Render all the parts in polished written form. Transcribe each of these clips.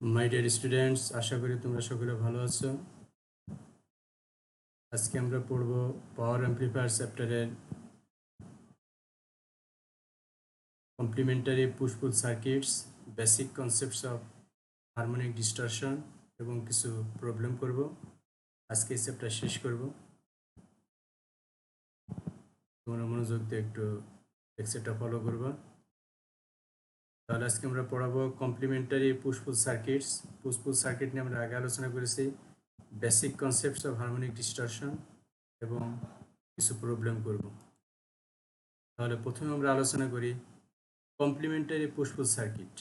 My dear students, আশা করি তোমরা সকলে ভালো আছো। আজকে আমরা পড়ব পাওয়ার অ্যাম্প্লিফায়ার চ্যাপ্টারের complementary push pull circuits, basic concepts of harmonic distortion এবং কিছু প্রবলেম করব। আজকে এই চ্যাপ্টার শেষ করব। তোমরা মনোযোগ দিয়ে একটু লেকচারটা ফলো করবা। তাহলে আজকে আমরা পড়াবো complimentary push pull circuits. Push পুল সার্কিট নিয়ে আমরা আগে আলোচনা করেছি, basic concepts of harmonic distortion এবং কিছু প্রবলেম করব। তাহলে প্রথমে আমরা আলোচনা করি কমপ্লিমেন্টারি পুশ পুল সার্কিট।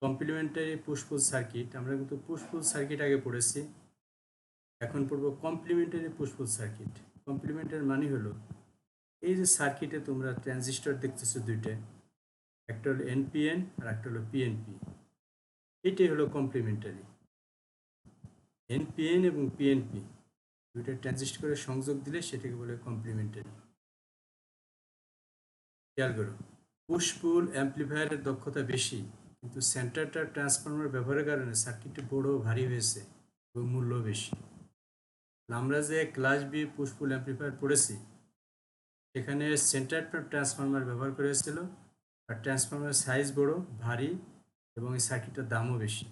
কমপ্লিমেন্টারি পুশ পুল সার্কিট, আমরা কিন্তু পুশ পুল সার্কিট আগে পড়েছি, এখন পড়বো কমপ্লিমেন্টারি পুশ পুল সার্কিট। কমপ্লিমেন্টারি মানে হলো এই যে সার্কিটে তোমরা ট্রানজিস্টর দেখতেছো দুইটা, একটা হলো এনপিএন আর একটা হলো পিএনপি। এটাই হলো কমপ্লিমেন্টারি। এনপিএন এবং পিএনপি দুইটা ট্রানজিস্টরে সংযোগ দিলে সেটাকে বলে কমপ্লিমেন্টারি। খেয়াল করো, পুশ পুল অ্যাম্প্লিফায়ারের দক্ষতা বেশি, কিন্তু সেন্টারটা ট্রান্সফর্মার ব্যবহারের কারণে সার্কিটটি বড় ভারী হয়েছে এবং মূল্য বেশি। আমরা যে ক্লাস বি পুশ পুল অ্যাম্প্লিফায়ার পড়েছি, সেখানে সেন্টার ট্রান্সফর্মার ব্যবহার করা হয়েছিল, আর ট্রান্সফর্মারের সাইজ বড়, ভারী এবং এই সার্কিটটার দামও বেশি।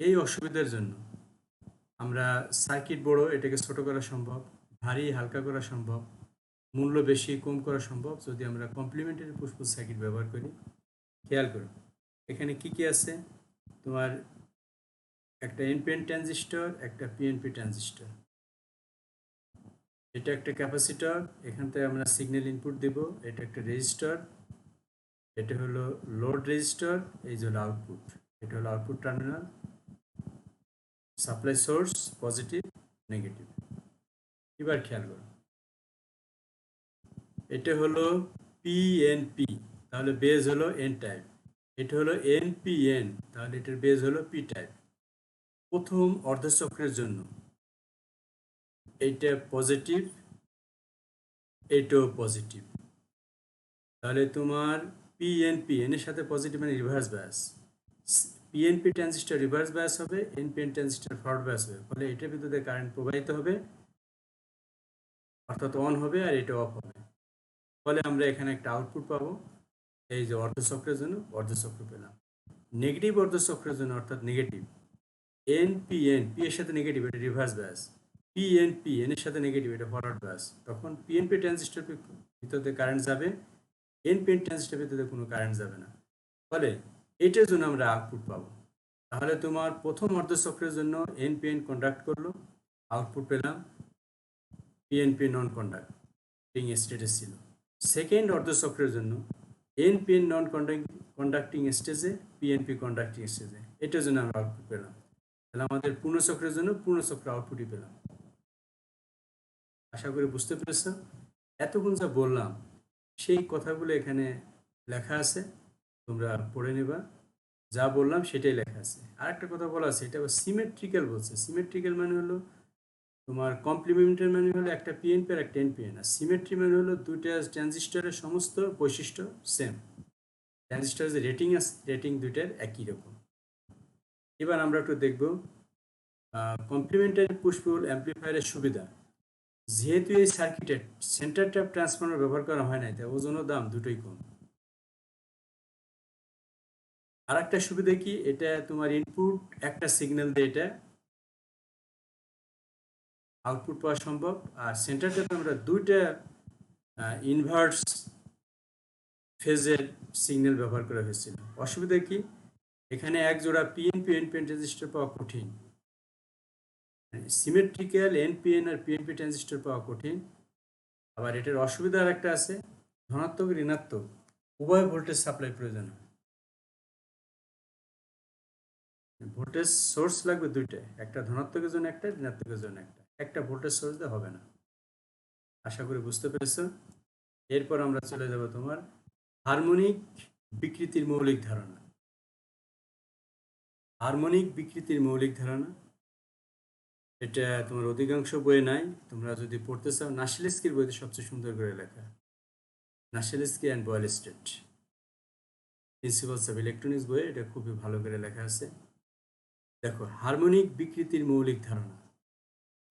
এই অসুবিধার জন্য আমরা সার্কিট বড়, এটাকে ছোট করা সম্ভব, ভারী হালকা করা সম্ভব, মূল্য বেশি কম করা সম্ভব যদি আমরা কমপ্লিমেন্টারি পুশ পুল সার্কিট ব্যবহার করি। খেয়াল করো, এখানে কি কি আছে, তোমার একটা এনপিএন ট্রানজিস্টর, একটা পিএনপি ট্রানজিস্টর, এটা একটা ক্যাপাসিটর, এখান থেকে আমরা সিগন্যাল ইনপুট দেব, এটা একটা রেজিস্টর, এটা হলো লোড রেজিস্টর, এই যে আউটপুট, এটা হলো output terminal, supply source positive negative. এবার খেয়াল করো, এটা হলো পিএনপি, তাহলে বেজ হলো এন টাইপ। এটা হলো এনপিএন, তাহলে এটার বেজ হলো পি টাইপ। প্রথম অর্ধচক্রের জন্য এইটা পজিটিভ, এটাও পজিটিভ, তাহলে তোমার পিএনপি এর সাথে পজিটিভ মানে reverse bias, PNP transistor reverse bias হবে, এনপিএন ট্রানজিস্টর ফরওয়ার্ড বায়াস হবে, ফলে এটার ভিতরে কারেন্ট প্রবাহিত হবে, অর্থাৎ অন হবে, আর এটা অফ হবে, ফলে আমরা এখানে একটা আউটপুট পাবো। এই যে অর্ধচক্রের জন্য অর্ধচক্র পেলাম। নেগেটিভ অর্ধচক্রের জন্য অর্থাৎ নেগেটিভ, এনপিএন পি এর সাথে নেগেটিভ, এটা রিভার্স বায়াস, পিএনপি এন এর সাথে নেগেটিভ, এটা ফরওয়ার্ড বায়াস, তখন পিএনপি ট্রানজিস্টর ভিতরে কারেন্ট যাবে, এনপিএন ট্রানজিস্টর ভিতরে কোনো কারেন্ট যাবে না, ফলে এটার জন্য আমরা আউটপুট পাবো। তাহলে তোমার প্রথম অর্ধচক্রের জন্য এনপিএন কন্ডাক্ট করলো, আউটপুট পেলাম পিএনপি নন কন্ডাক্টিং স্টেটে ছিল। সেকেন্ড অর্ধচক্রের জন্য এনপিএন নন কন্ডাক্টিং স্টেজে, পিএনপি কন্ডাক্টিং স্টেজে, এটার জন্য আমরা আউটপুট পেলাম। তাহলে আমাদের পূর্ণচক্রের জন্য পূর্ণচক্র আউটপুটই পেলাম। আশা করি বুঝতে পেরেছ। এতক্ষণ যা বললাম সেই কথাগুলো এখানে লেখা আছে, তোমরা পড়ে নেবা। যা বললাম সেটাই লেখা আছে। আর একটা কথা বলা আছে, এটা সিমেট্রিক্যাল বলছে। সিমেট্রিক্যাল মানে হলো তোমার কমপ্লিমেন্টারি মানে হলো একটা পিএনপি আর একটা এনপিএন, আর সিমেট্রি মানে হলো দুইটা ট্রানজিস্টরের সমস্ত বৈশিষ্ট্য সেম, ট্রানজিস্টরের যে রেটিং আছে, রেটিং দুইটার একই রকম। এবার আমরা একটু দেখব কমপ্লিমেন্টারি পুশ পুল অ্যাম্প্লিফায়ারের সুবিধা। যেহেতু এই সার্কিটের সেন্টার ট্যাপ ট্রান্সফর্মার ব্যবহার করা হয় না, তাই ওজন ও দাম দুটোই কম। আর একটা সুবিধা কি, এটা তোমার ইনপুট একটা সিগন্যাল দিয়ে এটা আউটপুট পাওয়া সম্ভব, আর সেন্টার ট্যাপে আমরা দুইটা ইনভার্স ফেজের সিগন্যাল ব্যবহার করা হয়েছিল। অসুবিধা কি, এখানে এক জোড়া পিএনপি এনপিএন ট্রানজিস্টর পাওয়া কঠিন, সিমেট্রিক্যাল এনপিএন আর পিএনপি ট্রানজিস্টর পাওয়া কঠিন। আবার এটার অসুবিধা আর একটা আছে, ধনাত্মক ঋণাত্মক উভয় ভোল্টেজ সাপ্লাই প্রয়োজন হয়। ভোল্টেজ সোর্স লাগবে দুইটা, একটা ধনাত্মকের জন্য একটা, ঋণাত্মকের জন্য একটা, একটা ভোল্টেজ সোর্স দিয়ে হবে না। আশা করি বুঝতে পেরেছ। এরপর আমরা চলে যাব তোমার হারমোনিক বিকৃতির মৌলিক ধারণা। হারমোনিক বিকৃতির মৌলিক ধারণা, এটা তোমার অধিকাংশ বইয়ে নাই। তোমরা যদি পড়তে চাও, নাসিলেস্কির বইতে সবচেয়ে সুন্দর করে লেখা, Nashelsky and Boylestad principles of electronics বইয়ে এটা খুবই ভালো করে লেখা আছে। দেখো, হারমোনিক বিকৃতির মৌলিক ধারণা।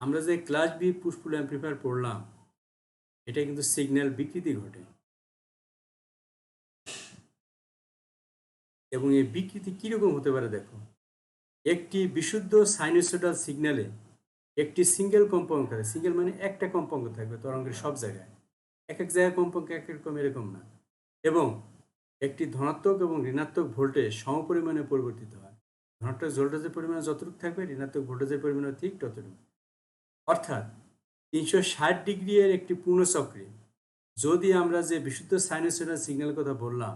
আমরা যে ক্লাস বি পুশ পুল অ্যাম্প্লিফায়ার পড়লাম, এটা কিন্তু সিগন্যাল বিকৃতি ঘটে, এবং এই বিকৃতি কীরকম হতে পারে দেখো। একটি বিশুদ্ধ সাইনোসয়েডাল সিগন্যালে একটি সিঙ্গেল কম্পাঙ্ক থাকে, সিঙ্গেল মানে একটা কম্পাঙ্ক থাকবে তরঙ্গের সব জায়গায়, এক এক জায়গায় কম্পাঙ্ক এক এক রকম, এরকম না, এবং একটি ধনাত্মক এবং ঋণাত্মক ভোল্টেজ সমপরিমাণে পরিবর্তিত হয়। ধনাত্মক ভোল্টেজের পরিমাণ যতটুকু থাকবে, ঋণাত্মক ভোল্টেজের পরিমাণও ঠিক ততটুকু। অর্থাৎ 360 ডিগ্রি এর একটি পূর্ণচক্রে যদি আমরা যে বিশুদ্ধ সাইনোসয়েডাল সিগন্যালের কথা বললাম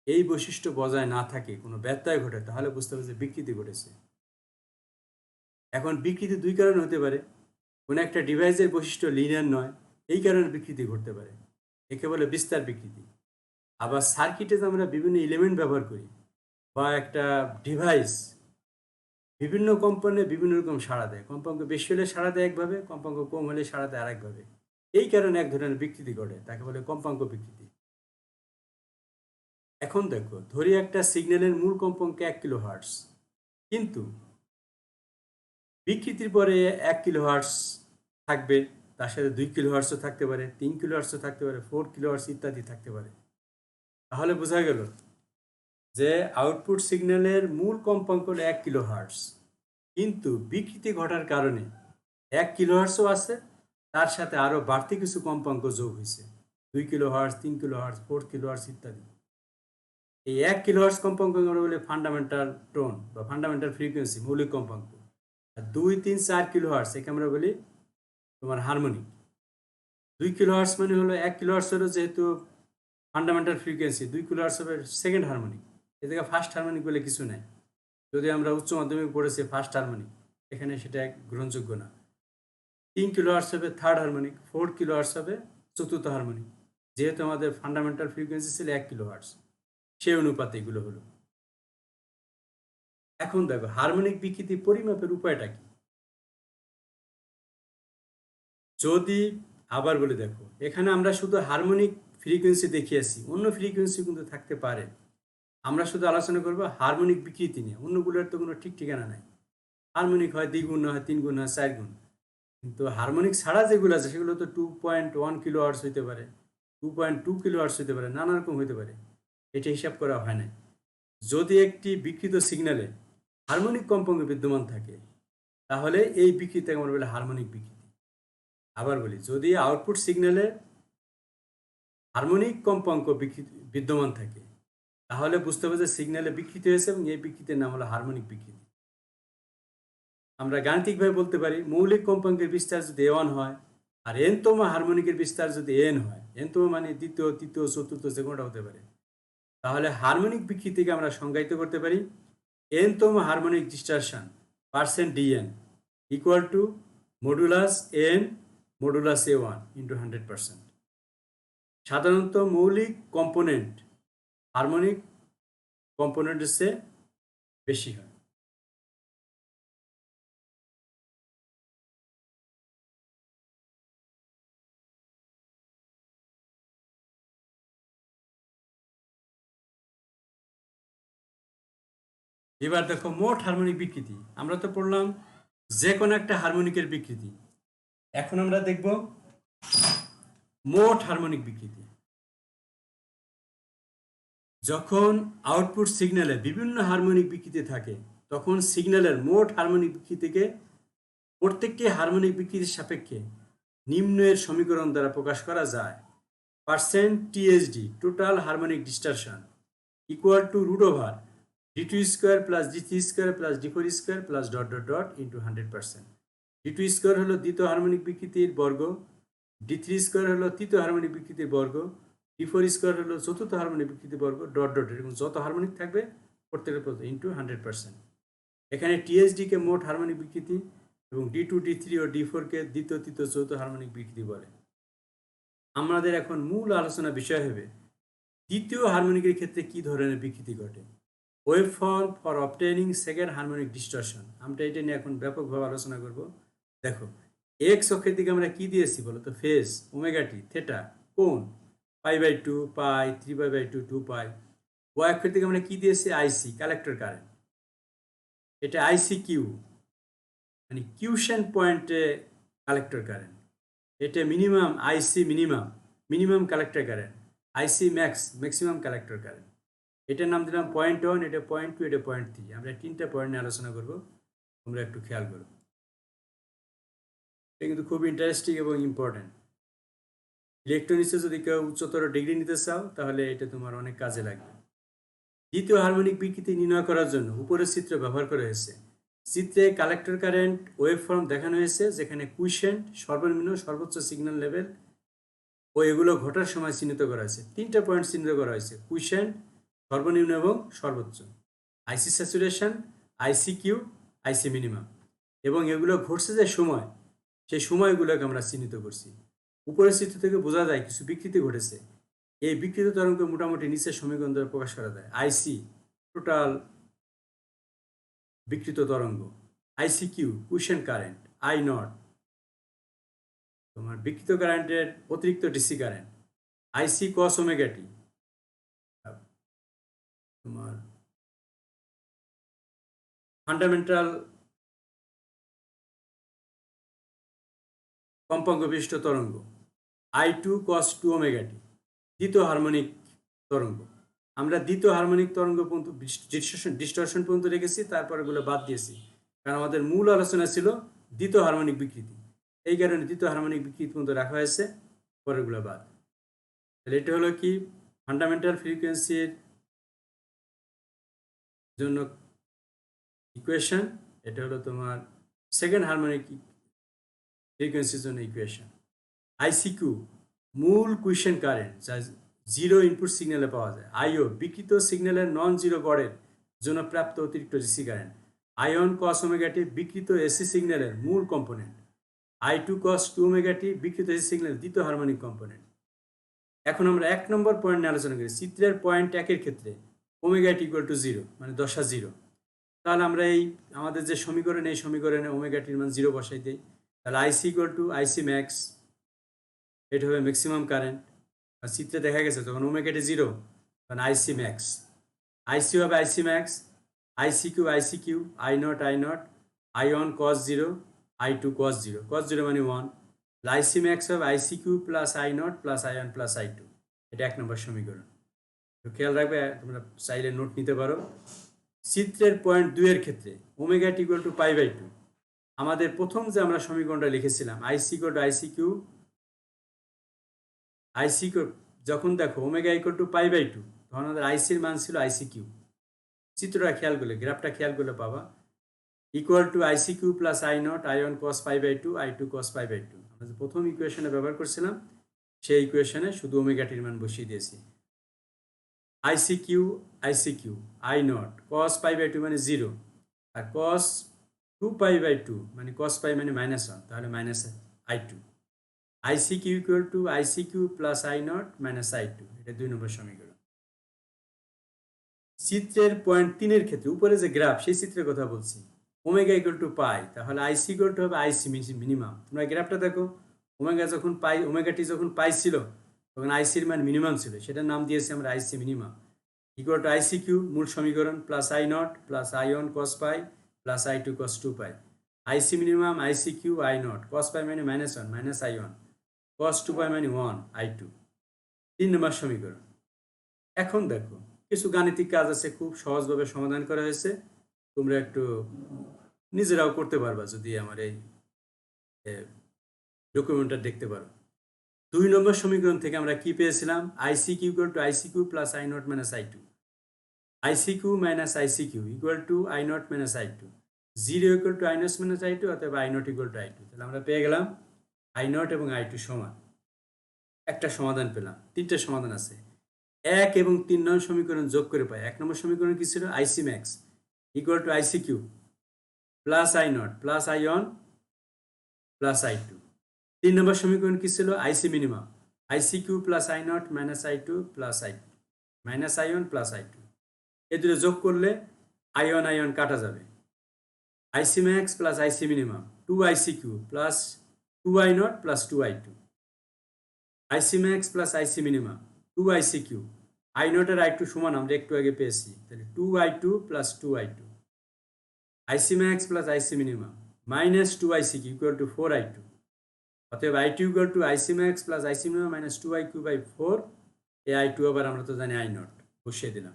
এই বৈশিষ্ট্য বজায় না থাকে, কোনো ব্যত্যয় ঘটে, তাহলে বুঝতে হবে যে বিকৃতি ঘটেছে। এখন বিকৃতি দুই কারণে হতে পারে। কোনো একটা ডিভাইসের বৈশিষ্ট্য লিনিয়ার নয়, এই কারণে বিকৃতি ঘটতে পারে, একে বলে বিস্তার বিকৃতি। আবার সার্কিটে আমরা বিভিন্ন এলিমেন্ট ব্যবহার করি, বা একটা ডিভাইস বিভিন্ন কম্পাঙ্কে বিভিন্ন রকম সাড়া দেয়, কম্পাঙ্ক বেশি হলে সাড়া দেয় একভাবে, কম্পাঙ্ক কম হলে সাড়া দেয় আরেকভাবে, এই কারণে এক ধরনের বিকৃতি ঘটে, তাকে বলে কম্পাঙ্ক বিকৃতি। এখন দেখো, ধরি একটা সিগন্যালের মূল কম্পাঙ্ক 1 কিলোহার্টজ, কিন্তু বিকৃতির পরে 1 কিলোহার্টজ থাকবে, তার সাথে 2 কিলোহার্টজও থাকতে পারে, 3 কিলোহার্টজও থাকতে পারে, 4 কিলোহার্টজ ইত্যাদি থাকতে পারে। তাহলে বোঝা গেল যে আউটপুট সিগন্যালের মূল কম্পাঙ্ক হলো 1 কিলোহার্টজ, কিন্তু বিকৃতি ঘটার কারণে 1 কিলোহার্টজও আছে, তার সাথে আরও বাড়তি কিছু কম্পাঙ্ক যোগ হয়েছে, 2 কিলোহার্টজ, 3 কিলোহার্টজ, 4 কিলোহার্টজ ইত্যাদি। এই 1 কিলোহার্টজ কম্পাঙ্ক আমরা বলি ফান্ডামেন্টাল টোন বা ফান্ডামেন্টাল ফ্রিকোয়েন্সি, মৌলিক কম্পাঙ্ক। আর 2, 3, 4 কিলোহার্টজ একে আমরা বলি তোমার হারমোনিক। 2 কিলোহার্টজ মানে হলো 1 কিলোহার্টজ হলো যেহেতু ফান্ডামেন্টাল ফ্রিকোয়েন্সি, 2 কিলোহার্টজ হবে সেকেন্ড হারমোনিক, এ থেকে ফার্স্ট হারমোনিক বলে কিছু নেই। যদি আমরা উচ্চ মাধ্যমিক পড়েছি ফার্স্ট হারমোনিক, এখানে সেটা গ্রহণযোগ্য না। 3 কিলোহার্টজ হবে থার্ড হারমোনিক, 4 কিলোহার্টজ হবে চতুর্থ হারমোনিক, যেহেতু আমাদের ফান্ডামেন্টাল ফ্রিকোয়েন্সি ছিল 1 কিলোহার্টজ, সেই অনুপাতে এগুলো হলো। এখন দেখো, হারমোনিক বিকৃতি পরিমাপের উপায়টা কি। যদি আবার বলে দেখো, এখানে আমরা শুধু হারমোনিক ফ্রিকোয়েন্সি দেখিয়েছি, অন্য ফ্রিকোয়েন্সি কিন্তু থাকতে পারে। আমরা শুধু আলোচনা করব হারমোনিক বিকৃতি নিয়ে, অন্যগুলোর তো কোনো ঠিক ঠিকানা নাই। হারমোনিক হয় দ্বিগুণ, হয় 3 গুণ, হয় 4 গুণ, কিন্তু হারমোনিক ছাড়া যেগুলো আছে সেগুলো তো 2.1 কিলোহার্টজ হইতে পারে, 2.2 কিলোহার্টজ হইতে পারে, নানা রকম হইতে পারে, এটা হিসাব করা হয় না। যদি একটি বিকৃত সিগন্যালে হারমোনিক কম্পাঙ্ক বিদ্যমান থাকে, তাহলে এই বিকৃতিকে আমরা বলি হারমোনিক বিকৃতি। আবার বলি, যদি আউটপুট সিগন্যালে হারমোনিক কম্পাঙ্ক বিদ্যমান থাকে, তাহলে বুঝতে হবে যে সিগন্যালে বিকৃতি হয়েছে, এবং এই বিকৃতির নাম হলো হারমোনিক বিকৃতি। আমরা গাণিতিকভাবে বলতে পারি, মৌলিক কম্পাঙ্কের বিস্তার যদি A1 হয়, আর এনতম হারমোনিকের বিস্তার যদি N হয়, এনতম মানে দ্বিতীয়, তৃতীয়, চতুর্থ যে কোনোটা হতে পারে, তাহলে হারমোনিক বিকৃতিকে আমরা সংজ্ঞায়িত করতে পারি এনতম harmonic distortion percent DN equal to modulus N modulus A1 into 100%। সাধারণত মৌলিক কম্পোনেন্ট হারমোনিক কম্পোনেন্টের চেয়ে বেশি হয়। এবার দেখো, মোট হারমোনিক বিকৃতি আমরা তো পড়লাম যে কোনো একটা হারমোনিকের বিকৃতি। এখন আমরা দেখব মোট হারমোনিক বিকৃতি। যখন আউটপুট সিগন্যালে বিভিন্ন হারমোনিক বিকৃতি থাকে, তখন সিগন্যালের মোট হারমোনিক বিকৃতিকে প্রত্যেকটি হারমোনিক বিকৃতির সাপেক্ষে নিম্নের সমীকরণ দ্বারা প্রকাশ করা যায়। Percent TSD total harmonic distortion equal to root over d2 square plus d3 square plus d4 square plus dot dot dot into 100%। d2 square হলো দ্বিতীয় হারমোনিক বিকৃতির বর্গ, d3 স্কোয়ার হলো তৃতীয় হারমোনিক বিকৃতির বর্গ, d4 স্কোয়ার হলো চতুর্থ হারমোনিক বিকৃতির বর্গ, ডট ডট, এরকম যত হারমোনিক থাকবে প্রত্যেকের প্রতি ইন্টু 100%। এখানে টিএসডিকে মোট হারমোনিক বিকৃতি এবং d2, d3 ও d4কে দ্বিতীয়, তৃতীয়, চতুর্থ হারমোনিক বিকৃতি বলে। আমাদের এখন মূল আলোচনা বিষয় হবে দ্বিতীয় হারমোনিকের ক্ষেত্রে কি ধরনের বিকৃতি ঘটে। Wave form for obtaining second harmonic distortion, আমরা এটা নিয়ে এখন ব্যাপকভাবে আলোচনা করব। দেখো, এক্স অক্ষের দিকে আমরা কি দিয়েছি বলো তো, ফেজ, ওমেগা টি, থেটা, কোণ π/2, পাই, 3π/2, 2π। ওয়াই অক্ষের দিকে আমরা কি দিয়েছি, আইসি, কালেক্টর কারেন্ট। এটা আইসিকিউ, মানে কিউশন পয়েন্টে কালেক্টর কারেন্ট। এটা মিনিমাম আইসি মিনিমাম কালেক্টর কারেন্ট, আইসি ম্যাক্সিমাম কালেক্টর কারেন্ট। এটার নাম দিলাম 0.1, এটা 0.2, এটা 0.3। আমরা 3টা পয়েন্ট নিয়ে আলোচনা করব, তোমরা একটু খেয়াল করো। এটা কিন্তু খুব ইন্টারেস্টিং এবং ইম্পর্টেন্ট। ইলেকট্রনিক্সে যদি কেউ উচ্চতর ডিগ্রি নিতে চাও তাহলে এটা তোমার অনেক কাজে লাগবে। দ্বিতীয় হারমোনিক বিকৃতি নির্ণয় করার জন্য উপরের চিত্র ব্যবহার করা হয়েছে। চিত্রে কালেক্টর কারেন্ট ওয়েভ ফর্ম দেখানো হয়েছে, যেখানে কুইসেন্ট, সর্বনিম্ন সর্বোচ্চ সিগন্যাল লেভেল ও এগুলো ঘটার সময় চিহ্নিত করা হয়েছে। 3টা পয়েন্ট চিহ্নিত করা হয়েছে: কুইসেন্ট, সর্বনিম্ন এবং সর্বোচ্চ, আইসি স্যাচুরেশন, আইসি কিউ, আইসি মিনিমাম। এবং এগুলো ঘটছে যে সময়, সেই সময়গুলোকে আমরা চিহ্নিত করছি। উপরের চিত্র থেকে বোঝা যায় কিছু বিকৃতি ঘটেছে। এই বিকৃত তরঙ্গ মোটামুটি নিচের সমীকরণ দ্বারা প্রকাশ করা যায়। আইসি টোটাল বিকৃত তরঙ্গ, IC Q quiescent current, I nought তোমার বিকৃত কারেন্টের অতিরিক্ত DC current, IC cos omega T তোমার ফান্ডামেন্টাল কম্পাঙ্ক বিশিষ্ট তরঙ্গ, I two cos two omega T দ্বিতীয় হারমোনিক তরঙ্গ। আমরা দ্বিতীয় হারমোনিক তরঙ্গ পর্যন্ত ডিস্টরশন পর্যন্ত রেখেছি, তারপর এগুলো বাদ দিয়েছি, কারণ আমাদের মূল আলোচনা ছিল দ্বিতীয় হারমোনিক বিকৃতি। এই কারণে দ্বিতীয় হারমোনিক বিকৃতি পর্যন্ত রাখা হয়েছে, পরেরগুলো বাদ। তাহলে এটা হলো কি ফান্ডামেন্টাল ফ্রিকোয়েন্সির জন্য ইকুয়েশন, এটা হলো তোমার সেকেন্ড হারমোনিক ফ্রিকোয়েন্সির জন্য ইকুয়েশন। আইসিকিউ মূল কুইসেন্ট কারেন্ট, যা জিরো ইনপুট সিগন্যালে পাওয়া যায়। আইও বিকৃত সিগন্যালের নন জিরো গড়ের জন্য প্রাপ্ত অতিরিক্ত DC current. I one cos omega T বিকৃত এসি সিগন্যালের মূল component. I two cos two omega T বিকৃত এসি সিগন্যালের দ্বিতীয় হারমোনিক কম্পোনেন্ট। এখন আমরা 1 নম্বর পয়েন্ট নিয়ে আলোচনা করি। চিত্রের পয়েন্ট 1-এর ক্ষেত্রে ওমেগা টি ইকুয়াল টু 0, মানে দশা 0। তাহলে আমরা এই আমাদের যে সমীকরণ, এই সমীকরণে ওমেগা টির মান 0 বসাই দিই। তাহলে আইসি ইকুয়াল টু আইসি ম্যাক্স, এটা হবে ম্যাক্সিমাম কারেন্ট। আর চিত্রে দেখা গেছে যখন ওমেগা টি 0, তখন আইসি ম্যাক্স, আইসি হবে IC max, IC Q, I not, I one cos 0, I two cos 0, cos 0 মানে 1। আইসি ম্যাক্স হবে IC Q plus I nought plus I one plus I two. এটা 1 নম্বর সমীকরণ। তো খেয়াল রাখবে, তোমরা চাইলে নোট নিতে পারো। চিত্রের পয়েন্ট 2-এর ক্ষেত্রে omega T equal to pi by 2। আমাদের প্রথম যে আমরা সমীকরণটা লিখেছিলাম IC equal to IC Q, IC যখন দেখো omega equal to pi by 2, তখন আমাদের আইসির মান ছিল আইসি কিউ। চিত্রটা খেয়াল করলে, গ্রাফটা খেয়াল করলে পাবা equal to IC Q plus I not, I one cos pi by 2, I two cos pi by 2। আমরা যে প্রথম ইকুয়েশনে ব্যবহার করছিলাম, সেই ইকুয়েশনে শুধু ওমেগা টির মান বসিয়ে দিয়েছি। IC Q, I nought, cos pi by 2 মানে 0, আর কস 2 পাই বাই 2 মানে কস পাই মানে -1, তাহলে minus I two. IC Q equal to IC Q plus I not minus I two, এটা 2 নম্বর সমীকরণ। চিত্রের পয়েন্ট 3-এর ক্ষেত্রে উপরে যে গ্রাফ, সেই চিত্রের কথা বলছি। ওমেগা ইকুয়াল টু পাই, তাহলে আইসি ইকুয়াল টু হবে আইসি মিনিমাম। তোমরা গ্রাফটা দেখো, ওমেগা টি যখন পাই ছিল, তখন আইসির মান মিনিমাম ছিল, সেটার নাম দিয়েছি আমরা IC minimum. Equal to IC Q মূল সমীকরণ plus I nought plus I one cos pi plus I two cos 2 pi. IC minimum IC Q I nought, cos pi মানে -1 minus I one, cos 2 pi মানে 1 I two. 3 নম্বর সমীকরণ। এখন দেখো কিছু গাণিতিক কাজ আছে, খুব সহজভাবে সমাধান করা হয়েছে, তোমরা একটু নিজেরাও করতে পারবা যদি আমার এই ডকুমেন্টটা দেখতে পারো। 2 নম্বর সমীকরণ থেকে আমরা কি পেয়েছিলাম? IC Q equal to IC Q plus I not minus I two. IC Q minus IC Q equal to I not minus I two. 0 equal to I not minus I two, অথবা I nought equal to I two. তাহলে আমরা পেয়ে গেলাম I nought এবং I two সমান। একটা সমাধান পেলাম, 3টে সমাধান আছে। 1 এবং 3 নম্বর সমীকরণ যোগ করে পাই। 1 নম্বর সমীকরণ কি ছিল? IC max equal to IC Q plus I nought plus I one plus I two. 3 নম্বর সমীকরণ কি ছিল? IC minimum IC Q plus I not minus I two plus I minus I one plus I two. এ দুটো যোগ করলে I one কাটা যাবে। IC max plus IC minimum 2 IC Q plus 2 I nought plus 2 I two. IC max plus IC minimum 2 IC Q, I naught আর I two সমান আমরা একটু আগে পেয়েছি, তাহলে 2 I two plus 2 I two. IC max plus IC minimum minus 2 IC Q equal to 4 I2। অতএব I2 equal to IC max plus IC minimum minus 2I2/4। এই I2 আবার আমরা তো জানি I0 বসিয়ে দিলাম।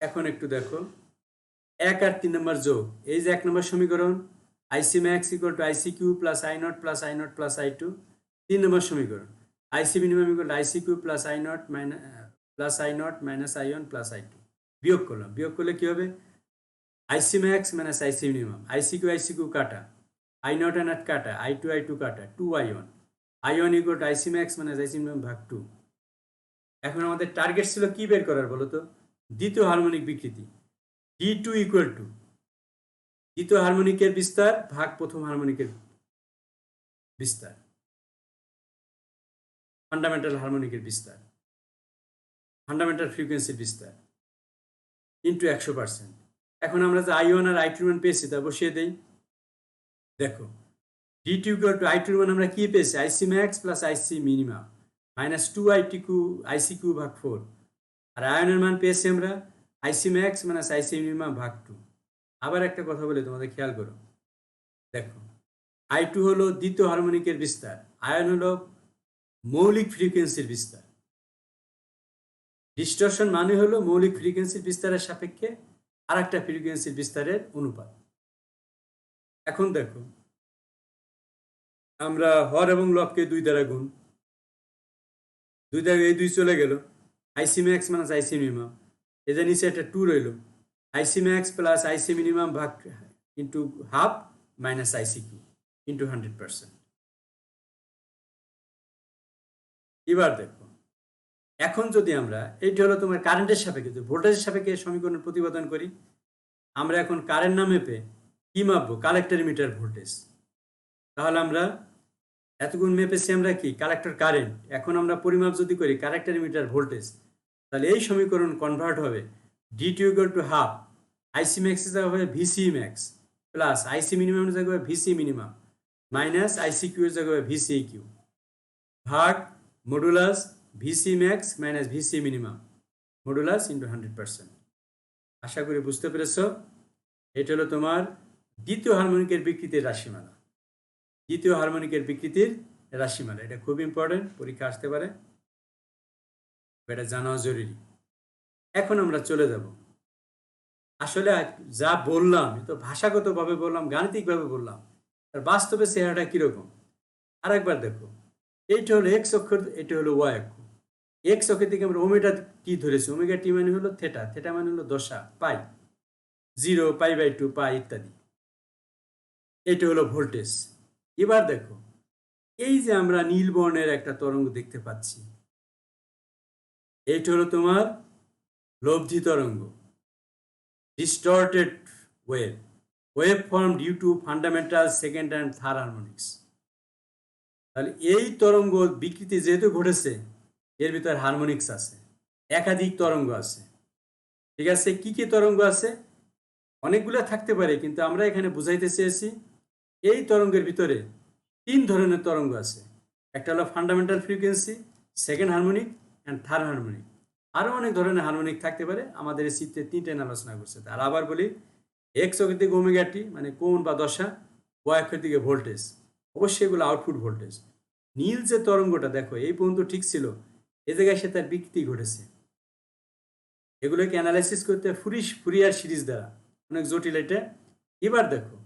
এখন একটু দেখো 1 আর 3 নম্বর যোগ, এই যে 1 নম্বর সমীকরণ IC max equal to IC Q plus I0 plus I0 plus I2। 3 নম্বর সমীকরণ IC minimum equal to IC Q plus I0 plus I0 minus I1 plus I2। বিয়োগ করলাম, বিয়োগ করলে কি হবে? IC max minus IC minimum, IC Q কাটা, I0 আর কাটা, I2 কাটা, 2I1। I1 equal to IC max minus IC minimum ভাগ 2। এখন আমাদের টার্গেট ছিল কি বের করার বলো তো? দ্বিতীয় হারমোনিক বিকৃতি। D2 ইকুয়াল টু দ্বিতীয় হারমোনিকের বিস্তার ভাগ প্রথম হারমোনিকের বিস্তার, ফান্ডামেন্টাল হারমোনিকের বিস্তার, ফান্ডামেন্টাল ফ্রিকোয়েন্সির বিস্তার ইন্টু 100%। এখন আমরা যে I1 আর I2 মান পেয়েছি তা বসিয়ে দেই। দেখো D2 ইকুয়াল টু I2 মান আমরা কি পেয়েছি? IC max plus IC minimum minus 2IC Q ভাগ 4। আর I1 এর মান পেয়েছি আমরা IC max minus IC minimum ভাগ 2। আবার একটা কথা বলে তোমাদের খেয়াল করো, দেখো I2 হলো দ্বিতীয় হারমোনিকের বিস্তার, I1 হলো মৌলিক ফ্রিকোয়েন্সির বিস্তার। ডিস্টরশন মানে হলো মৌলিক ফ্রিকোয়েন্সির বিস্তারের সাপেক্ষে আরেকটা ফ্রিকোয়েন্সির বিস্তারের অনুপাত। এখন দেখো আমরা হর এবং লবকে 2 দ্বারা গুণ, 2 দ্বারা এই 2 চলে গেল, আইসি ম্যাক্স মাইনাস আইসি মিনিমাম, এদের নিচে একটা 2 রইল, আইসি ম্যাক্স প্লাস আইসি মিনিমাম ভাগ into half minus IC Q into 100%। এবার দেখো এখন যদি আমরা, এইটা হলো তোমার কারেন্টের সাপেক্ষে, ভোল্টেজের সাপেক্ষে সমীকরণ প্রতিপাদন করি, আমরা এখন কারেন্ট না মেপে কি মাপবো? Collector metre voltage. তাহলে আমরা এতগুণ মেপেছি আমরা কি? Collector current. এখন আমরা পরিমাপ যদি করি কালেক্টর মিটার ভোল্টেজ, তাহলে এই সমীকরণ কনভার্ট হবে D2 ইকুয়াল টু হাফ আইসি ম্যাক্সের জায়গা হবে ভিসি ম্যাক্স প্লাস আইসি মিনিমামের জায়গা হবে VC minimum minus IC Q এর জায়গা হবে ভিসি কিউ ভাগ modulus VC max minus VC minimum modulus into 100%। আশা করি বুঝতে পেরেছ। এটা হলো তোমার দ্বিতীয় হারমোনিকের বিকৃতির রাশিমালা। দ্বিতীয় হারমোনিকের বিকৃতির রাশিমালা, এটা খুব ইম্পর্টেন্ট, পরীক্ষা আসতে পারে, এটা জানা জরুরি। এখন আমরা চলে যাব, আসলে যা বললাম তো ভাষাগতভাবে বললাম, গাণিতিকভাবে বললাম, আর বাস্তবে চেহারাটা কিরকম আর একবার দেখো। এইটা হলো এক্স অক্ষ, এটা হলো ওয়াই অক্ষ। এক্স অক্ষের দিকে আমরা ওমেগা টি ধরেছি, ওমেগা টি মানে হলো থেটা, থেটা মানে হলো দশা, পাই, 0, π/2, পাই ইত্যাদি। এটা হলো ভোল্টেজ। এবার দেখো এই যে আমরা নীল বর্ণের একটা তরঙ্গ দেখতে পাচ্ছি, এইটা হলো তোমার লব্ধি তরঙ্গ, distorted wave form due to fundamental second and third harmonics। তাহলে এই তরঙ্গ বিকৃতি যেহেতু ঘটেছে, এর ভিতর হারমোনিক্স আছে, একাধিক তরঙ্গ আছে। ঠিক আছে, কি কি তরঙ্গ আছে? অনেকগুলো থাকতে পারে, কিন্তু আমরা এখানে বুঝাইতে চেয়েছি এই তরঙ্গের ভিতরে 3 ধরনের তরঙ্গ আছে। একটা হলো fundamental frequency, second harmonic and third harmonic. আরও অনেক ধরনের হারমোনিক থাকতে পারে, আমাদের এই চিত্রে 3টে আলোচনা করছে। আর আবার বলি, এক্স অক্ষের দিকে ওমেগা টি মানে কোণ বা দশা, ওয়াই অক্ষের দিকে ভোল্টেজ, অবশ্যই এগুলো আউটপুট ভোল্টেজ। নীল যে তরঙ্গটা দেখো এই পর্যন্ত ঠিক ছিল, এ জায়গায় সে তার বিকৃতি ঘটেছে। এগুলোকে অ্যানালাইসিস করতে ফুরিয়ার সিরিজ দ্বারা, অনেক জটিল এটা। এবার দেখো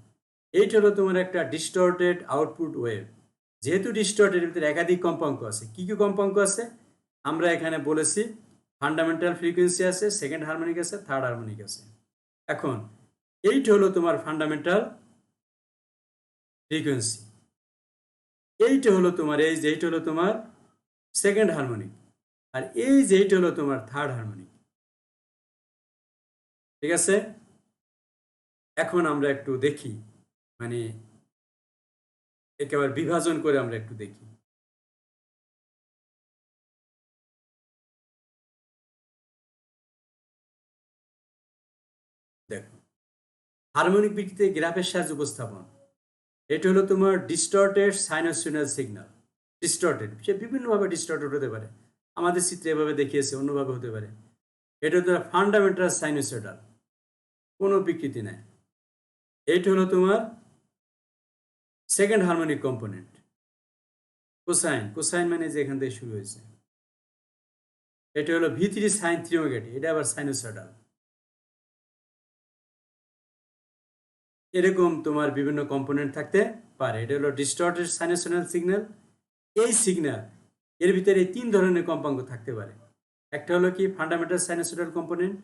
এইটা হলো তোমার একটা ডিস্টর্টেড আউটপুট ওয়েভ। যেহেতু ডিস্টর্টেড, ভিতরে একাধিক কম্পাঙ্ক আছে। কি কি কম্পাঙ্ক আছে আমরা এখানে বলেছি? ফান্ডামেন্টাল ফ্রিকোয়েন্সি আছে, সেকেন্ড হারমোনিক আছে, থার্ড হারমোনিক আছে। এখন এইটা হলো তোমার ফান্ডামেন্টাল ফ্রিকোয়েন্সি, এইটা হলো তোমার, এই যে এইটা হলো তোমার সেকেন্ড হারমোনিক, আর এই যে এইটা হলো তোমার থার্ড হারমোনিক। ঠিক আছে, এখন আমরা একটু দেখি, মানে একেবারে বিভাজন করে আমরা একটু দেখি। দেখো হারমোনিক বিকৃতি গ্রাফের সাহায্যে উপস্থাপন। এটা হলো তোমার ডিস্টর্টেড সাইনোসিনাল সিগন্যাল। ডিস্টর্টেড, সে বিভিন্নভাবে ডিস্টর্টেড হতে পারে। আমাদের চিত্রে এভাবে দেখিয়েছে, অন্যভাবে হতে পারে। এটা হলো ফান্ডামেন্টাল সাইনোসয়েডাল, কোনো বিকৃতি নাই। এইটা হলো তোমার second harmonic component. Cosine, cosine মানে যে এখান থেকে শুরু হয়েছে। এটা হলো V3 সাইন 3 ওমেগা t, এটা আবার সাইনোসয়েডাল। এরকম তোমার বিভিন্ন কম্পোনেন্ট থাকতে পারে। এটা হলো ডিস্টর্টেড সাইনোসয়েডাল সিগন্যাল। এই সিগন্যাল এর ভিতরে এই তিন ধরনের কম্পাঙ্ক থাকতে পারে। একটা হলো কি ফান্ডামেন্টাল সাইনোসয়েডাল কম্পোনেন্ট,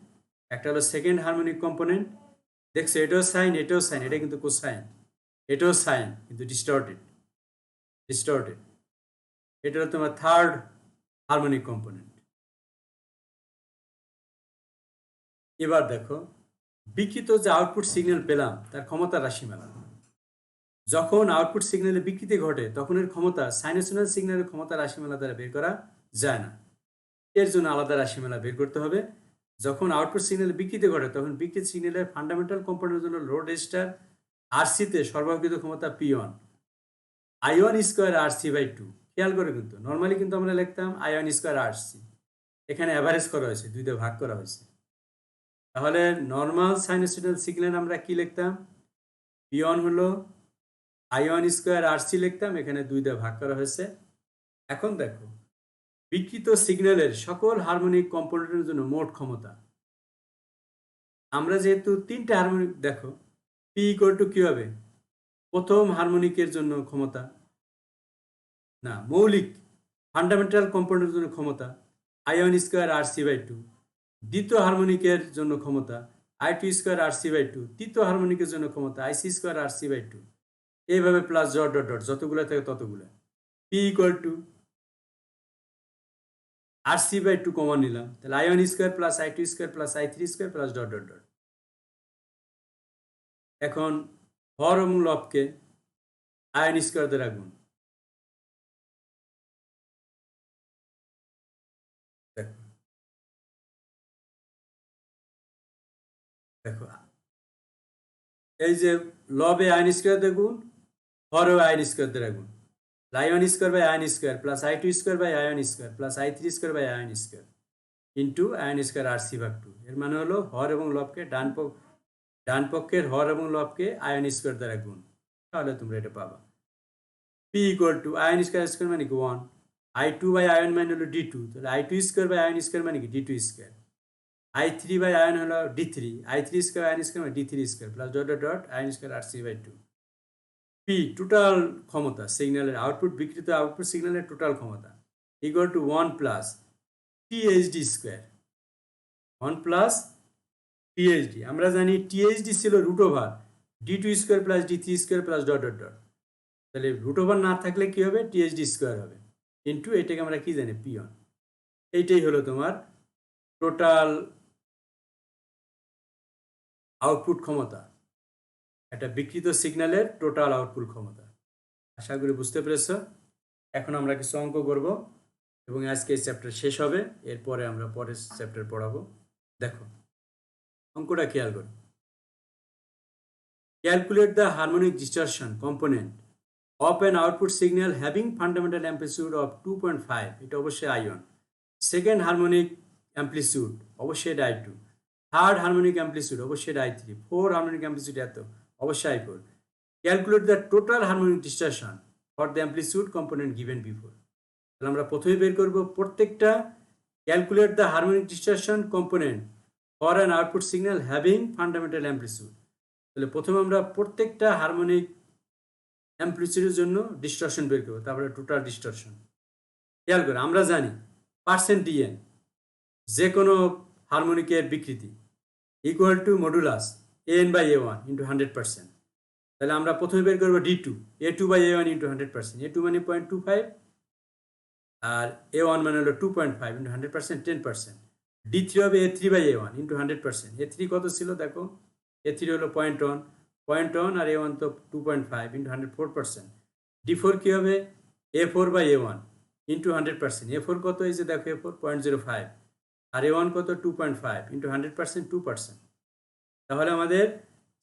একটা হলো সেকেন্ড হারমোনিক কম্পোনেন্ট। দেখছো এটাও সাইন, এটাও সাইন, এটা কিন্তু কোসাইন। এটাও সাইন কিন্তু ডিস্টর্টেড, ডিস্টর্টেড। এটা হলো তোমার থার্ড হারমোনিক কম্পোনেন্ট। এবার দেখো বিকৃত যে আউটপুট সিগন্যাল পেলাম তার ক্ষমতা রাশিমালা। যখন আউটপুট সিগন্যালে বিকৃতি ঘটে তখন এর ক্ষমতা সাইনোসয়েডাল সিগন্যালের ক্ষমতা রাশিমালা দ্বারা বের করা যায় না। এর জন্য আলাদা রাশিমালা বের করতে হবে। যখন আউটপুট সিগন্যালে বিকৃতি ঘটে তখন বিকৃত সিগন্যালের ফান্ডামেন্টাল কম্পোনেন্টের জন্য লোড রেজিস্টার আরসিতে সরবরাহকৃত ক্ষমতা P1 I1 স্কোয়ার RC/2। খেয়াল করে কিন্তু নর্মালি কিন্তু আমরা লিখতাম I1 স্কোয়ার RC, এখানে অ্যাভারেজ করা হয়েছে, দুই দিয়ে ভাগ করা হয়েছে। তাহলে নর্মাল সাইনোসয়েডাল সিগন্যাল আমরা কি লিখতাম? P1 হলো I1 স্কোয়ার RC লিখতাম, এখানে দুই দিয়ে ভাগ করা হয়েছে। এখন দেখো বিকৃত সিগন্যালের সকল হারমোনিক কম্পোনেন্টের জন্য মোট ক্ষমতা। আমরা যেহেতু তিনটা হারমোনিক, দেখো P ইকুয়াল টু কি হবে? প্রথম হারমোনিকের জন্য ক্ষমতা, না মৌলিক ফান্ডামেন্টাল কম্পোনেন্টের জন্য ক্ষমতা I1 স্কোয়ার RC/2, দ্বিতীয় হারমোনিকের জন্য ক্ষমতা I2 স্কোয়ার RC/2, তৃতীয় হারমোনিকের জন্য ক্ষমতা IC স্কোয়ার RC/2, এইভাবে প্লাস ডট ডট ডট যতগুলো থাকে ততগুলো। P equal to RC/2 common নিলাম, তাহলে I1 square plus I2 square plus I3 square plus dot dot dot. এখন হর এবং লবকে I1 স্কোয়ার দ্বারা গুণ। দেখো এই যে লবে I1 স্কোয়ার দিয়ে গুণ, হরেও I1 স্কোয়ার দ্বারা গুণ। I1 square by I1 square plus I2 square by I1 square plus I3 square by I1 square into I1 square RC/2। এর মানে হলো হর এবং লবকে ডান পক্ষের হর এবং লবকে I1 স্কোয়ার দ্বারা গুণ, তাহলে তোমরা এটা পাবা। P equal to I1 square square মানে কি 1, I2 বাই I1 মানে হলো D2, তাহলে I2 square by I1 square মানে কি D2 square, I3 by I1 হলো D3, I3 square I1 square মানে D3 square plus dot dot dot I1 square RC/2। P total ক্ষমতা সিগন্যালের, আউটপুট বিকৃত আউটপুট সিগন্যালের টোটাল ক্ষমতা equal to 1 plus THD square, 1 plus THD। আমরা জানি THD ছিল root over D2 square plus D3 square plus dot dot dot, তাহলে root over না থাকলে কি হবে? THD স্কোয়ার হবে ইন্টু এটাকে আমরা কি জানি P1। এইটাই হলো তোমার টোটাল আউটপুট ক্ষমতা, একটা বিকৃত সিগন্যালের টোটাল আউটপুট ক্ষমতা। আশা করি বুঝতে পেরেছ। এখন আমরা কিছু অঙ্ক করব এবং আজকে এই চ্যাপ্টার শেষ হবে, এরপরে আমরা পরের চ্যাপ্টার পড়াবো। দেখো অঙ্কটা খেয়াল করো। Calculate the harmonic distortion component of an output signal having fundamental amplitude of 2.5, এটা অবশ্যই I1। সেকেন্ড হারমোনিক অ্যাম্পলিটিউড অবশ্যই এটা I2, থার্ড হারমোনিক অ্যাম্পলিটিউড অবশ্যই এটা I3, ফোর হারমোনিক অ্যাম্পলিটিউড এত অবশ্যই I4। Calculate the total harmonic distortion for the amplitude component given before. তাহলে আমরা প্রথমে বের করব প্রত্যেকটা calculate the harmonic distortion component for an output signal having fundamental amplitude. তাহলে প্রথমে আমরা প্রত্যেকটা হারমোনিক অ্যাম্পলিটিউডের জন্য ডিস্টরশন বের করবো, তারপরে টোটাল ডিস্টরশন। খেয়াল করে আমরা জানি %dn যে কোনো হারমোনিকের বিকৃতি equal to modulus an/a1 into 100%। তাহলে আমরা প্রথমে বের করবো D2 a2/a1 ইন্টু 100%, a2 মানে 0.25 আর a1 মানে হলো 2.5 ইন্টু 100% 10%। D3 হবে a3/a1 ইন্টু 100%, a3 কত ছিল দেখো, a3 হলো 0.1 আর a1 তো 2.5 ইন্টু 104%। D4 কি হবে a4/a1 ইন্টু 100%, a4 কত, এই যে দেখো a4 0.05 আর a1 কত 2.5 ইন্টু 100% 2%। তাহলে আমাদের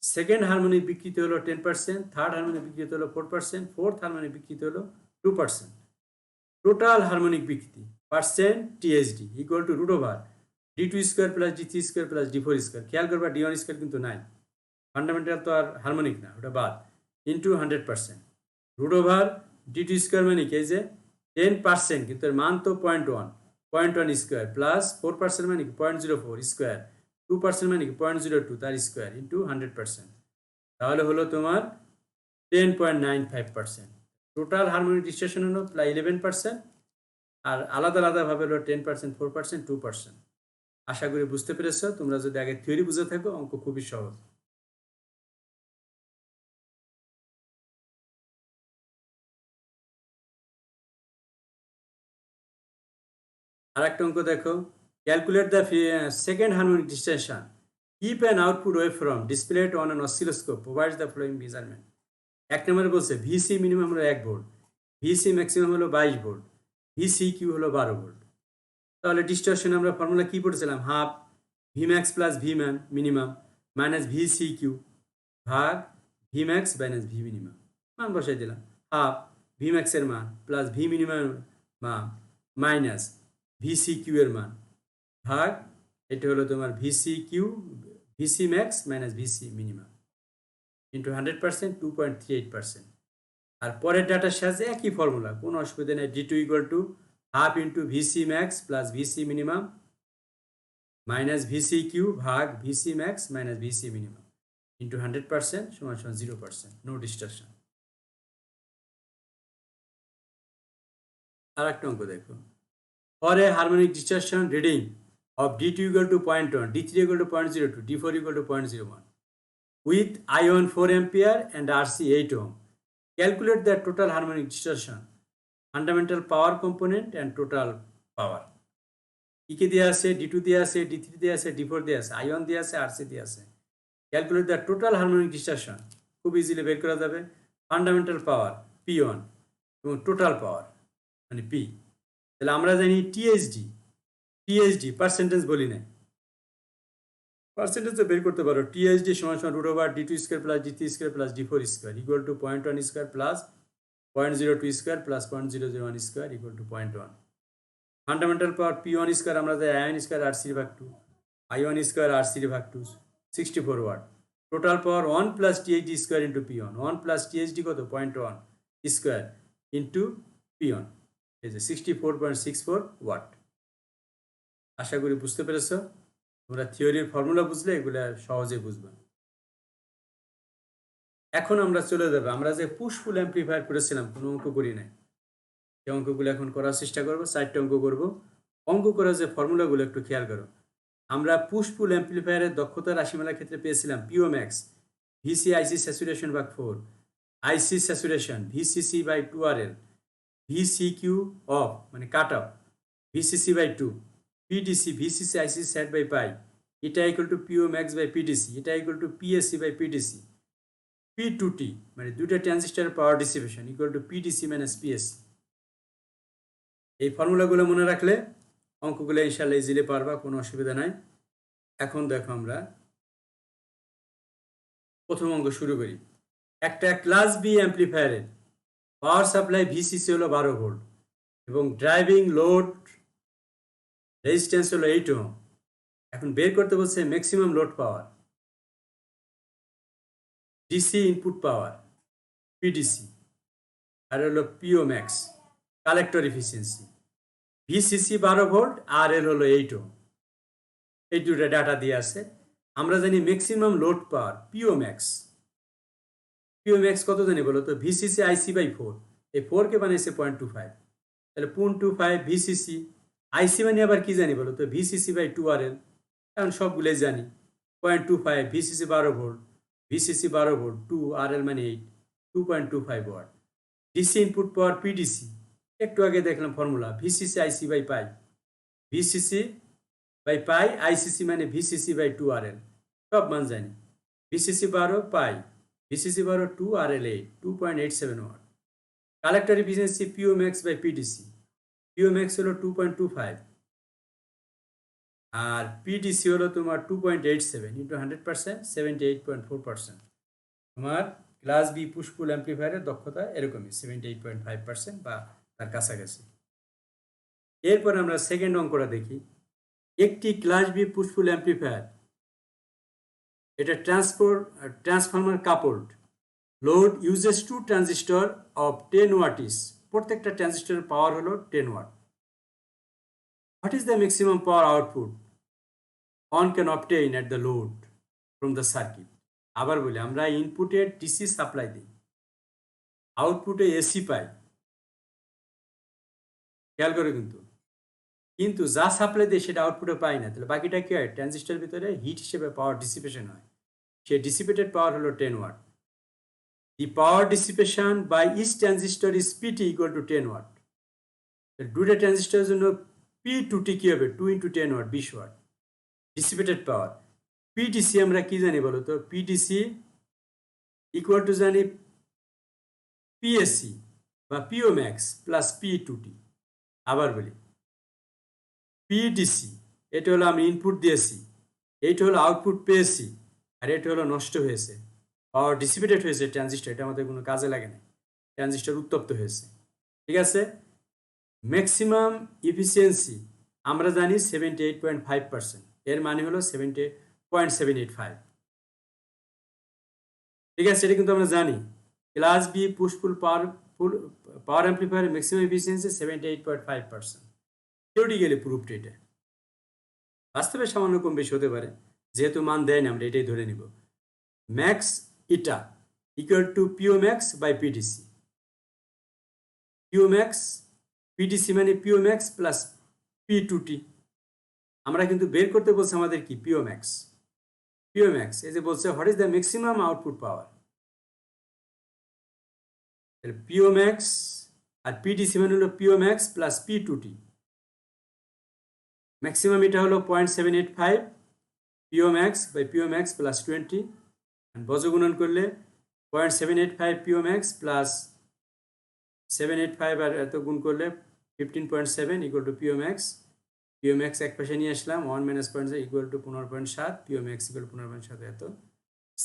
সেকেন্ড হারমোনিক বিকৃতি হলো 10%, থার্ড হারমোনিক বিকৃতি হলো 4%, ফোর্থ হারমোনিক বিকৃতি হলো 2%। টোটাল হারমোনিক বিকৃতি percent TSD equal to root over D2 square plus D3 square plus D4 square. খেয়াল করবা D1 স্কোয়ার কিন্তু নাই, ফান্ডামেন্টাল তো আর হারমোনিক না, ওটা বাদ, into 100%। Root over D2 square মানে কি, এই যে 10%, কিন্তু এর মান তো 0.1 স্কোয়ার প্লাস 4% মানে কি 0.04 স্কোয়ার, 2% মানে কি 0.02 তার স্কোয়ার ইন্টু 100%, তাহলে হলো তোমার 10.95%। টোটাল হারমোনিক ডিস্ট্রিবিউশন হলো প্রায় 11%, আর আলাদা আলাদাভাবে হলো 10%, 4%, 2%। আশা করি বুঝতে পেরেছ। তোমরা যদি আগে থিওরি বুঝে থাকো, অঙ্ক খুবই সহজ। আর একটা অঙ্ক দেখো, calculate the second harmonic distribution, keep an output wave from displayed on an oscilloscope provides the following measurement. এক নম্বরে বলছে ভিসি মিনিমাম হলো 1 ভোল্ট, ভিসি ম্যাক্সিমাম হলো 22 ভোল্ট, ভিসি কিউ হলো 12 ভোল্ট। তাহলে ডিস্টরশন আমরা ফর্মুলা কি পড়েছিলাম, half V max plus V ম্যান minimum minus V C Q ভাগ V max minus V minimum. মান বসাই দিলাম, হাফ ভি ম্যাক্সের মান প্লাস ভি মিনিমাম মান মাইনাস ভি সি কিউ এর মান ভাগ, এটা হলো তোমার VC Q VC max minus VC minimum into 100%, 2.38%। আর পরের ডাটার সাথে একই ফর্মুলা, কোনো অসুবিধা নেই। D two equal to half into VC max plus VC minimum minus VC Q ভাগ VC max minus VC minimum into 100% সমান সমান 0%, নো ডিস্টরশন। আর একটা অঙ্ক দেখো, for a harmonic distortion reading of D2 equal to 0.1, D3 equal to 0.02, D4 equal to 0.01 with I1 4 ampere and RC 8 ohm. Calculate the total harmonic distortion, fundamental power component and total power. কি দেয়া আছে, D2 দেয়া আছে, D3 দেয়া আছে, D4 দেয়া আছে, I1 দেয়া আছে, RC দেয়া আছে। Calculate the total harmonic distortion, খুব ইজিলি বের করা যাবে। ফান্ডামেন্টাল পাওয়ার P1 এবং টোটাল পাওয়ার মানে P। তাহলে আমরা জানি টিএসডি পার্সেন্টেজ বলি না, পার্সেন্টেজে বের করতে পারো। টিএসডি সমান সমান root over D2 square plus D3 square plus D4 square equal to 0.1 square plus 0.02 square plus 0.001 square equal to 0.1। Fundamental power P1 square আমরা যাই I1 স্কোয়ার RC ভাগ 2, I1 স্কোয়ার RC ভাগ 2 64 watt. Total power 1 plus THD square into P1, 1 plus THD কত 0.1 square into P1, এই যে 64.64 watt. আশা করি বুঝতে পেরেছ। তোমরা থিওরির ফর্মুলা বুঝলে এগুলো সহজে বুঝবে। এখন আমরা চলে যাবো, আমরা যে পুশ পুল অ্যাম্প্লিফায়ার করেছিলাম, কোনো অঙ্ক করি নাই, এই অঙ্কগুলো এখন করার চেষ্টা করবো। 4টা অঙ্ক করবো। অঙ্ক করার যে ফর্মুলাগুলো একটু খেয়াল করো। আমরা পুশ পুল অ্যাম্প্লিফায়ারের দক্ষতা রাশিমালার ক্ষেত্রে পেয়েছিলাম PO max VC IC saturation ভাগ 4, IC saturation VCC by 2RL, VC Q off মানে cut off VCC by 2, PDC VCC IC sat by pi, এটা equal to PO max by PDC, এটা equal to PSC by PDC, P2T মানে দুইটা ট্রানজিস্টরের power dissipation equal to PDC minus PSC. এই ফর্মুলাগুলো মনে রাখলে অঙ্কগুলো ইনশাআল্লাহ ইজিলি পারবা, কোনো অসুবিধা নাই। এখন দেখো আমরা প্রথম অঙ্ক শুরু করি। একটা ক্লাস বি অ্যাম্প্লিফায়ারের পাওয়ার সাপ্লাই ভিসিসি হলো 12 ভোল্ট এবং ড্রাইভিং লোড রেজিস্ট্যান্স হলো 8 ওহম। এখন বের করতে বলছে maximum load power, DC input power PDC, আর হলো PO max collector efficiency. VCC 12 volt R L হলো 8 ওহম। এই দুটো ডাটা দিয়ে আছে। আমরা জানি ম্যাক্সিমাম লোড পাওয়ার পিও ম্যাক্স কত জানি বলো তো, ভিসিসি আইসি বাই 4, এই 4কে বানিয়েছে 0.25, তাহলে 0.25 ভিসিসি, আইসি মানে আবার কি জানি বলো তো, ভিসিসি বাই 2RL। এখন সবগুলোই জানি 0.25 VCC 12 volt, VCC 12 volt 2RL মানে 8, 2.25 watt. DC input power PDC, একটু আগে দেখলাম formula VCC IC by pi, VCC by pi ICC মানে ভিসিসি বাই 2RL, সব মান জানি। VCC 12 pi, VCC 12 2RL 8, 2.87 watt. Collector efficiency PO max by PDC, PO max হলো 2.25 আর PDC হলো তোমার 2.87 ইন্টু 100% 78.4%। তোমার ক্লাস বি পুশ পুল অ্যাম্প্লিফায়ারের দক্ষতা এরকমই 78.5% বা তার কাছাকাছি। এরপর আমরা সেকেন্ড অঙ্কটা দেখি। একটি ক্লাস বি পুশপুল অ্যাম্প্লিফায়ার, এটা transformer coupled, load uses two transistor of 10 watt is, প্রত্যেকটা ট্রানজিস্টরের পাওয়ার হলো 10 watt. What is the maximum power output one can obtain at the load from the circuit? আবার বলি, আমরা ইনপুটে ডিসি সাপ্লাই দিই, আউটপুটে AC পাই, খেয়াল করে কিন্তু যা সাপ্লাই দেয় সেটা আউটপুটে পাই না, তাহলে বাকিটা কি হয়? ট্রানজিস্টরের ভিতরে হিট হিসেবে পাওয়ার ডিসিপেশন হয়, সেই ডিসিপেটেড পাওয়ার হলো 10 watt. The power dissipation by each transistor is PT equal to 10 watt. দুটো ট্রানজিস্টরের জন্য পি টুটি কি হবে? 2 × 10 ওয়াট, 20 ওয়াট ডিসিপেটেড পাওয়ার। পিডিসি আমরা কি জানি বলো তো? পিডিসি ইকুয়াল টু জানি পিএসসি বা পিও ম্যাক্স প্লাস পি টুটি। আবার বলি, পিডিসি এটা হলো আমি ইনপুট দিয়েছি, এইটা হলো আউটপুট পেয়েছি, আর এটা হলো নষ্ট হয়েছে, পাওয়ার ডিসিপেটেড হয়েছে ট্রানজিস্টর, এটা আমাদের কোনো কাজে লাগে না, ট্রানজিস্টর উত্তপ্ত হয়েছে। ঠিক আছে, ম্যাক্সিমাম ইফিসিয়েন্সি আমরা জানি 78.5%, এর মানে হলো 78.785। ঠিক আছে, এটা কিন্তু আমরা জানি। Class B push pull power amplifier maximum efficiency 78.5%। Theoretically proofed এটা, বাস্তবে সামান্য কম বেশি হতে পারে, যেহেতু মান দেয় না আমরা এটাই ধরে নিব। Max eta equal to PO max by PDC. PO max, PDC মানে পিও ম্যাক্স প্লাস পি টুটি। আমরা কিন্তু বের করতে বলছে আমাদের কি? পিও ম্যাক্স। পিও ম্যাক্স এই যে বলছে what is the maximum output power, PO max আর পিডিসি মানে হলো PO max plus P two T. Maximum এটা হলো 0.785 PO max by PO max plus 20, বজ্রগুণন করলে 0.785 পিও ম্যাক্স প্লাস 785 আর এত গুণ করলে 15.7 equal to PO max. PO max এক পাশে নিয়ে আসলাম, 1 - 0.7 equal to 15.7, PO max equal 15.7 এত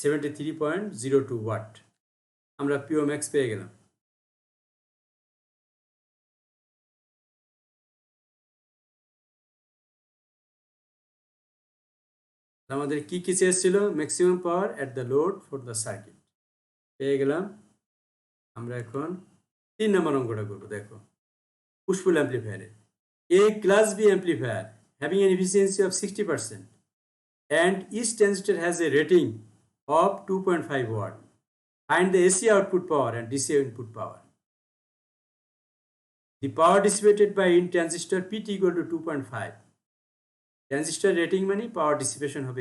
73.02 ওয়াট। আমরা পিও ম্যাক্স পেয়ে গেলাম। আমাদের কি কি চেয়েছিল? Maximum power at the load for the circuit পেয়ে গেলাম। আমরা এখন 3 নম্বর অঙ্কটা করবো। দেখো, push-pull অ্যাম্প্লিফায়ারে a class B amplifier having an efficiency of 60% and each transistor has a rating of 2.5 watt. Find the AC output power and DC input power. The power dissipated by in transistor PT equal to 2.5. Transistor rating মানে power dissipation হবে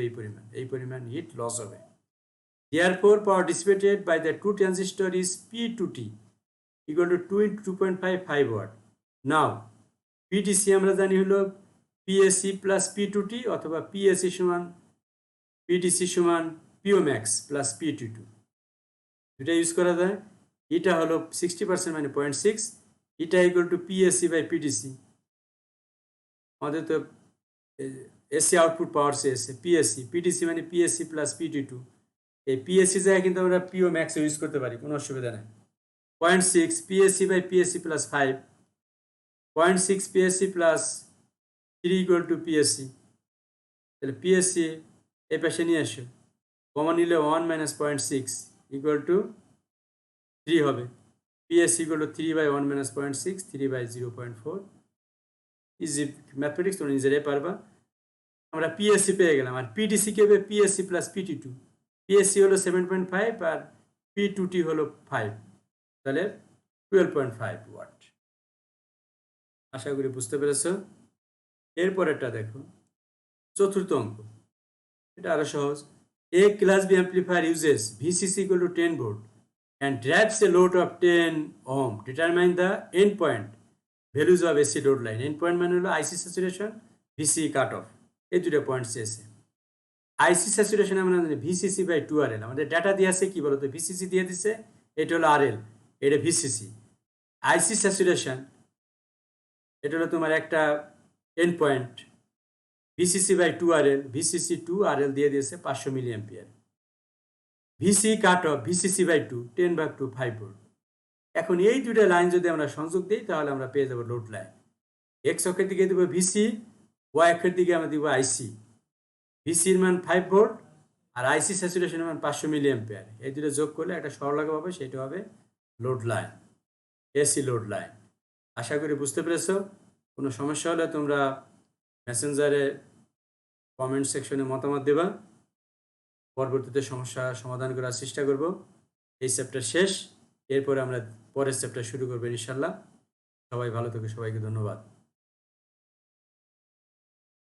এই পরিমাণ heat loss হবে। Therefore power dissipated by the two transistor is P2T equal to 2 × 2.5 5 watt. Now PDC আমরা জানি হলো PSC plus P টুটি, অথবা পিএসসি সমান পিডিসি সমান PO max plus P two, দুটা ইউজ করা যায়। এটা হলো 60% মানে 0.6, এটা equal to PSC by PDC. আমাদের তো এসি আউটপুট পাওয়ার চেয়েছে, পিএসসি, পিডিসি মানে পিএসসি প্লাস পি টু। এই পিএসসি জায়গায় কিন্তু আমরা পিও ম্যাক্স ইউজ করতে পারি, কোনো অসুবিধা নেই। 0.6 PSC by PSC plus 5, 0.6 PSC plus 3 equal to PSC. তাহলে পিএসসি এই পাশে নিয়ে আসো, কমন নিলে 1 - 0.6 ইকুয়াল টু 3 হবে। PSC equal to 3 by 1 - 0.6, 3 by 0.4। Easy mathematics, তোমরা নিজেরাই পারবা। আমরা পিএসসি পেয়ে গেলাম, আর পিডিসি কে হবে PSC plus PT two. PSC হলো 7.5 আর পি টুটি হলো 5, তাহলে 12.5 ওয়াট। আশা করি বুঝতে পেরেছ। এরপরেরটা দেখো, চতুর্থ অঙ্ক, এটা আরো সহজ। A class B amplifier uses VCC equal to 10 volt and drives a load of 10 ohm. Determine the end point values of AC load line. End point মানে হলো IC saturation, VC cut off, এই দুটো point চেয়েছে। IC saturation আমরা জানি VCC by 2RL। আমাদের data দিয়ে আছে কি বলতো? VCC দিয়ে দিছে, এটা হলো RL, এটা VCC। IC saturation এটা হলো তোমার একটা end point, VCC by 2RL, VCC 2RL দিয়ে দিয়েছে 500 milli ampere. VC cut off VCC by 2, 10/2 5 volt. এখন এই দুটো লাইন যদি আমরা সংযোগ দিই তাহলে আমরা পেয়ে যাবো লোড লাইন। এক্স অক্ষের দিকে দিব ভিসি, ওয়াই অক্ষের দিকে আমরা দিব আইসি। ভিসির মান 5 ভোল্ট আর আইসি স্যাচুরেশনের মান 500 মিলি অ্যাম্পিয়ার। এই দুটো যোগ করলে একটা সরলরেখা পাবে, সেটা হবে load line, AC load line. আশা করি বুঝতে পেরেছো। কোনো সমস্যা হলে তোমরা মেসেঞ্জারে কমেন্ট সেকশনে মতামত দেবা, পরবর্তীতে সমস্যা সমাধান করার চেষ্টা করব। এই চ্যাপ্টার শেষ, এরপরে আমরা পরের চ্যাপ্টার শুরু করবো ইনশাল্লাহ। সবাই ভালো থেকো, সবাইকে ধন্যবাদ।